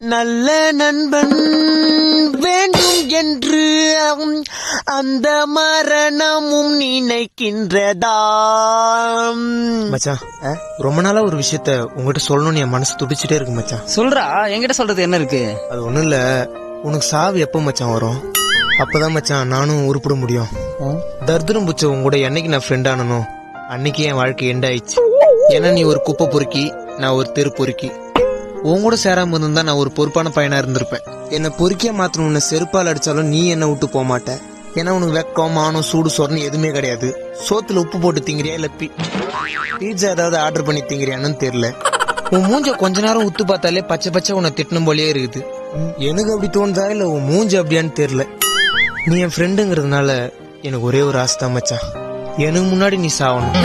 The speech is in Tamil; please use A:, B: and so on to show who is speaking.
A: நல்ல நண்பன் வேண்டும் என்று அந்த மரணமும் நினைக்கின்றதா.
B: மச்சான், ரொம்ப நாளா ஒரு விஷயத்த உங்ககிட்ட சொல்லணும்னு என் மனசு துடிச்சிட்டே இருக்கு மச்சான்.
C: சொல்றா, என்கிட்ட சொல்றது என்ன இருக்கு?
B: அது ஒண்ணும் இல்ல, உனக்கு சாவு எப்ப மச்சான் வரும்? அப்பதான் மச்சான் நானும் உருப்பிட முடியும். தர்தரும் புச்ச உங்க கூட என்னைக்கு நான் ஃப்ரெண்ட் ஆனனோ அன்னைக்கு என் வாழ்க்கை எண்ட் ஆயிடுச்சு. ஏன்னா நீ ஒரு குப்பை பொறுக்கி, நான் ஒரு தெரு பொறுக்கி. உன் கூட சேராம இருந்தா நான் ஒரு பொறுப்பான பையனா இருந்திருப்பேன். என்ன பொறுக்கியா மாத்தணும், உன்னை செருப்பால் அடிச்சாலும் நீ என்ன விட்டு போக மாட்டேன். ஏன்னா உனக்கு வெக்கம், மானம், சூடு, சொரணம் எதுவுமே கிடையாது. சோத்துல உப்பு போட்டு திங்கிறியா இல்ல பீட்சா ஏதாவது ஆர்டர் பண்ணி திங்கிறியான்னு தெரியல. உன் மூஞ்ச கொஞ்ச நேரம் உத்து பார்த்தாலே பச்சை பச்சை உன்னை திட்டணும் போலயே இருக்குது. எனக்கு அப்படி தோணுதா இல்ல உன் மூஞ்ச அப்படியான்னு தெரியல. நீ என் ஃப்ரெண்டுங்கிறதுனால எனக்கு ஒரே ஒரு ஆசை தான் மச்சான், எனக்கு முன்னாடி நீ சாவணும்.